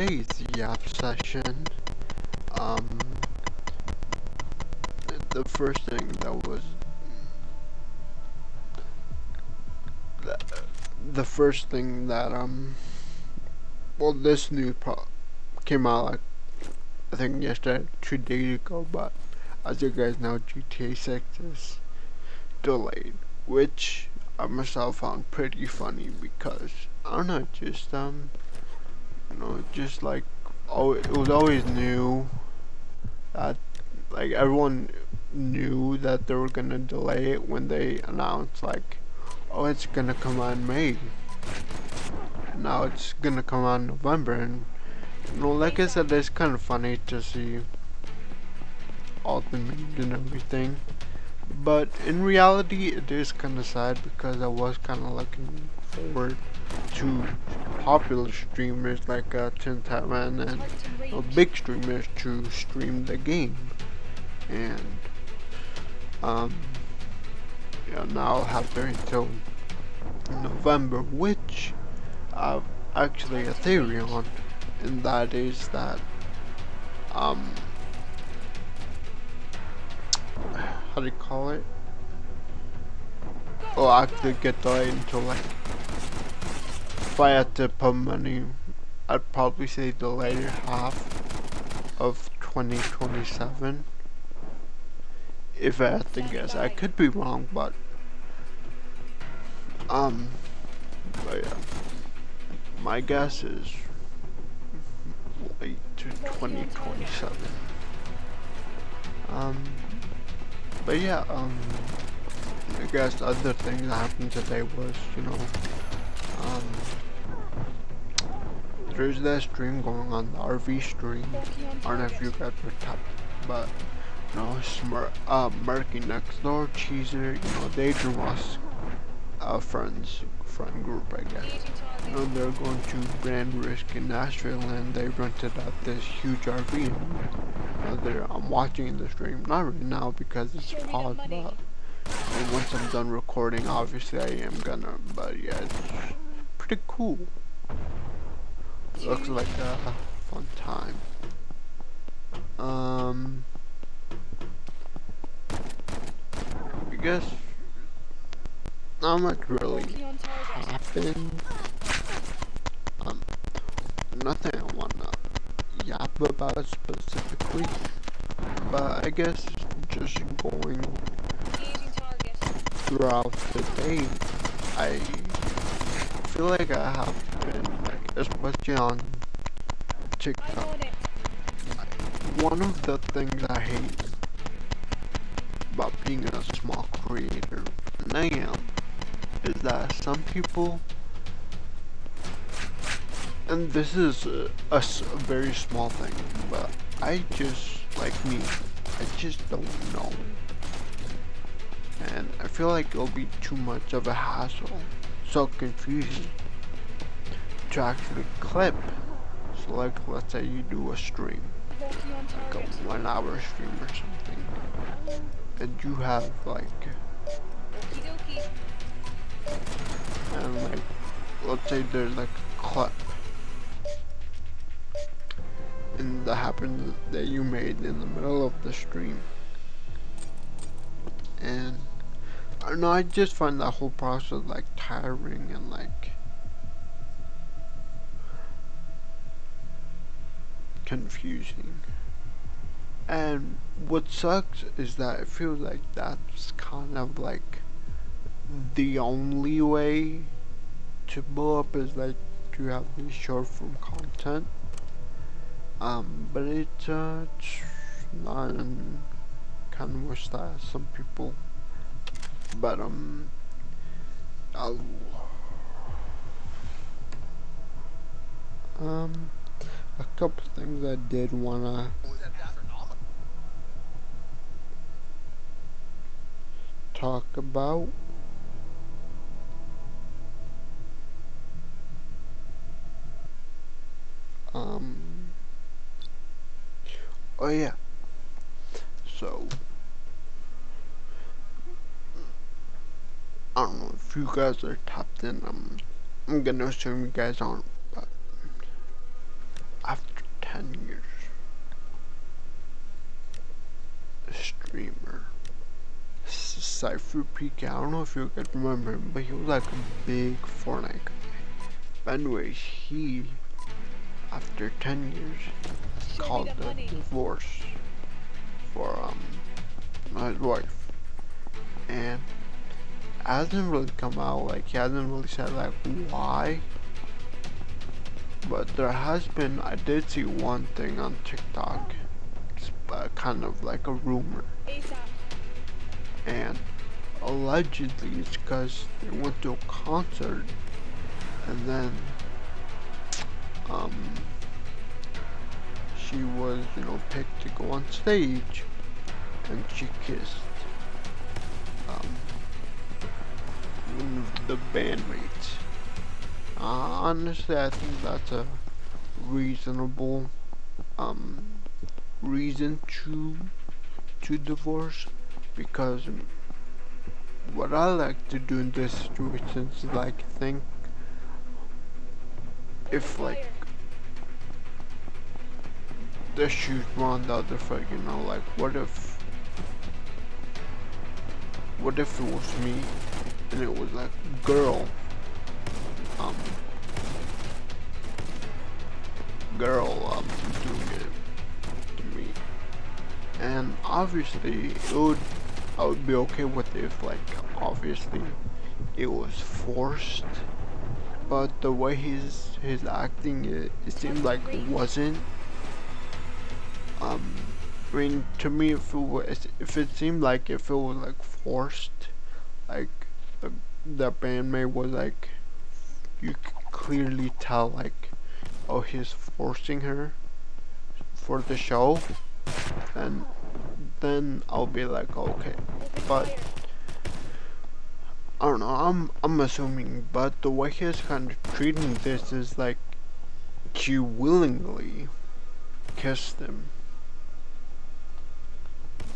today's Yap session, um, the first thing that was the, the first thing that well, this news came out like I think yesterday, 2 days ago. But as you guys know, GTA 6 is delayed, which I myself found pretty funny because I don't know, just just like it was always new that like everyone knew that they were gonna delay it when they announced like, oh, it's gonna come out in May. Now it's gonna come out in November, and like I said, it's kind of funny to see all the news and everything. But in reality, it is kind of sad because I was kind of looking forward to popular streamers like Tin Taiwan and big streamers to stream the game, and um, yeah, now I'll have to wait until November, which I've actually a theory on, and that is that um, how do you call it? Will actually get delayed until like, if I had to put money, I'd probably say the later half of 2027. If I had to guess, I could be wrong, um, but yeah, my guess is late to 2027. Um, but yeah, I guess the other thing that happened today was, um, there's that stream going on, the RV stream. I don't know if you guys were tapped, but Murky next door, Cheeser, they drew us friend group, I guess. They're going to Brand Risk in Nashville, and they rented out this huge RV. I'm watching the stream, not right now because it's paused, but once I'm done recording, obviously I am gonna. But yeah, it's pretty cool. Looks like a fun time. I guess not much really happened. Nothing I wanna yap about specifically, but I guess just going throughout the day, I feel like I have been, like, especially on TikTok, one of the things I hate about being a small creator, and I am, is that some people, and this is a very small thing, but I just, like me, I just don't know. And I feel like it'll be too much of a hassle, so confusing to actually clip. So like, let's say you do a stream, like a 1 hour stream or something, and you have like, and like, let's say there's like a clip, and that happened that you made in the middle of the stream, and I don't know, I just find that whole process like tiring and like confusing. And what sucks is that it feels like that's kind of like the only way to blow up, is like to have these short form content. But it's not, and kind of wish that some people, but I'll, a couple things I did wanna talk about. Oh yeah. So I don't know if you guys are tapped in. I'm gonna assume you guys aren't, but I've Cypher PK. I don't know if you guys remember him, but he was like a big Fortnite guy. But anyways, he, after 10 years, called the divorce for his wife, and hasn't really come out, like he hasn't really said like why, but there has been, I did see one thing on TikTok, it's kind of like a rumor, and allegedly it's because they went to a concert and then she was, you know, picked to go on stage and she kissed one of the bandmates. Honestly, I think that's a reasonable reason to divorce, because what I like to do in this situation is like think if like the shoes were on the other foot, you know, like what if it was me and it was like girl doing it to me, and obviously I would be okay with it if like obviously it was forced, but the way his acting, it seemed like it wasn't. I mean, to me, if it seemed like if it was like forced, like the bandmate was like, you could clearly tell like, oh, he's forcing her for the show, and then I'll be like, okay. But I don't know, I'm assuming, but the way he's kind of treating this is like she willingly kissed him,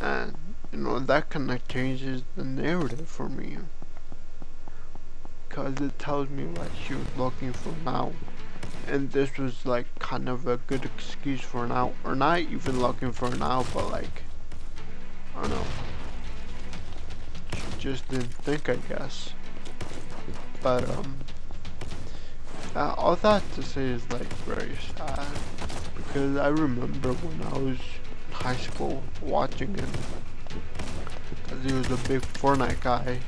and you know that kind of changes the narrative for me, because it tells me like she was looking for now, and this was like kind of a good excuse for now, or not even looking for now, but like I don't know, she just didn't think, I guess. But all that to say is like very sad, because I remember when I was in high school watching him, because he was a big Fortnite guy.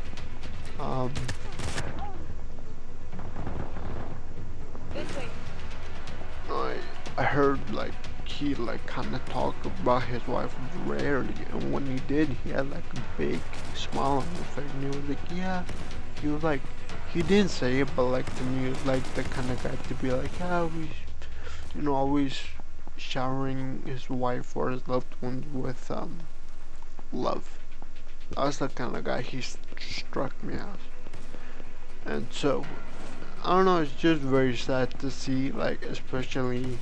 I heard like he like kind of talked about his wife rarely, and when he did, he had like a big smile on his face, and he was like, yeah, he was like, he didn't say it, but like to me, he was like the kind of guy to be like, yeah, we, you know, always showering his wife or his loved ones with love. That's the kind of guy he struck me as, and so I don't know, it's just very sad to see, like especially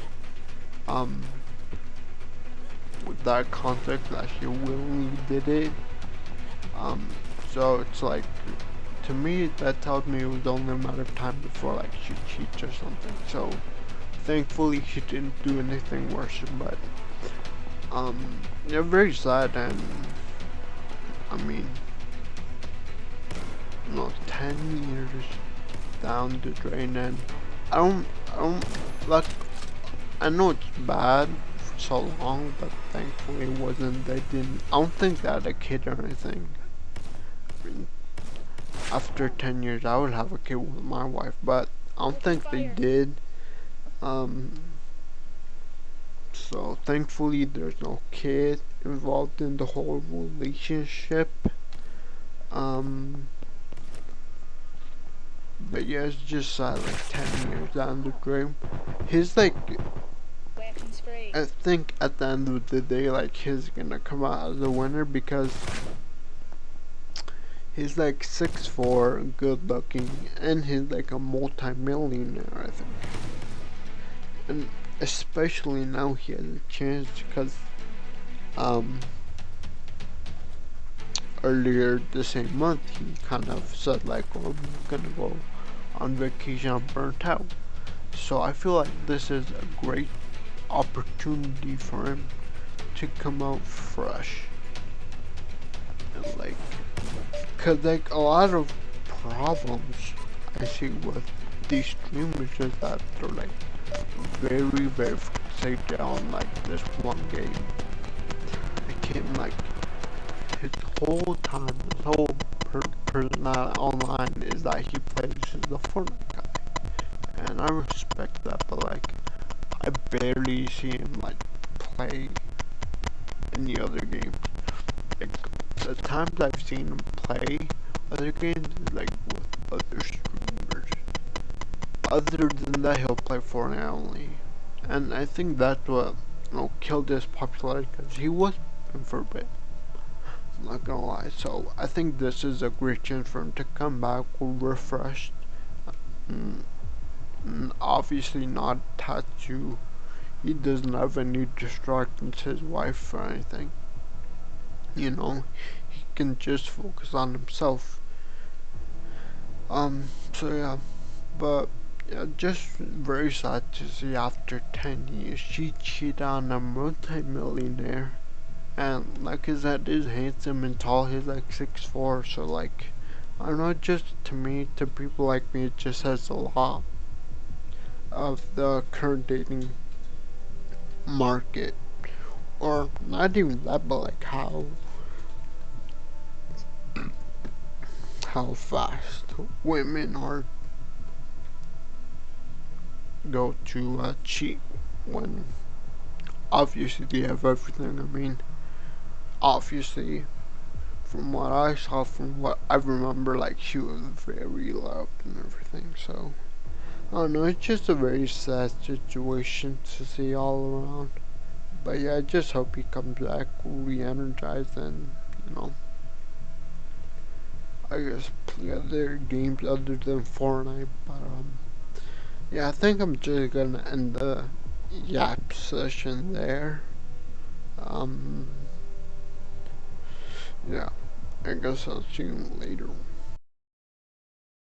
with that context that she willingly did it. So it's like, to me that tells me it was only a matter of time before like she cheats or something. So thankfully she didn't do anything worse, but yeah, very sad. And I mean, you know, 10 years down the drain, and I don't like, I know it's bad for so long, but thankfully it wasn't, I don't think they had a kid or anything. I mean, after 10 years I would have a kid with my wife, but I don't think they did. So thankfully there's no kid involved in the whole relationship. But yeah, it's just sad, like 10 years down the drain. He's like, I think at the end of the day, like he's gonna come out as a winner, because he's like 6'4", good looking, and he's like a multi-millionaire, I think. And especially now he has a chance, because earlier the same month he kind of said like, oh, I'm gonna go on vacation, I'm burnt out. So I feel like this is a great opportunity for him to come out fresh and like cause like a lot of problems I see with these streamers is that they're like very fixated on like this one game. I can't like his whole time, his whole personality online is that he plays as the Fortnite guy, and I respect that. But like, I barely see him like play any other games. Like the times I've seen him play other games is like with other streamers. Other than that, he'll play Fortnite only, and I think that's what killed his popularity because he was for a bit. I'm not gonna lie. So I think this is a great chance for him to come back refreshed. Mm, obviously not tattoo. He doesn't have any distractions, his wife or anything. You know, he can just focus on himself. So yeah, but yeah, just very sad to see after 10 years she cheated on a multi-millionaire. And like his head is handsome and tall, he's like 6'4", so like, I don't know, just to me, to people like me, it just says a lot of the current dating market. Or not even that, but like how fast women are go to cheat when obviously they have everything. I mean, obviously, from what I saw, from what I remember, like she was very loved and everything. So I don't know. It's just a very sad situation to see all around. But yeah, I just hope he comes back re-energized and I guess play other games other than Fortnite. But yeah, I think I'm just gonna end the yap session there. Um, yeah, I guess I'll see you later.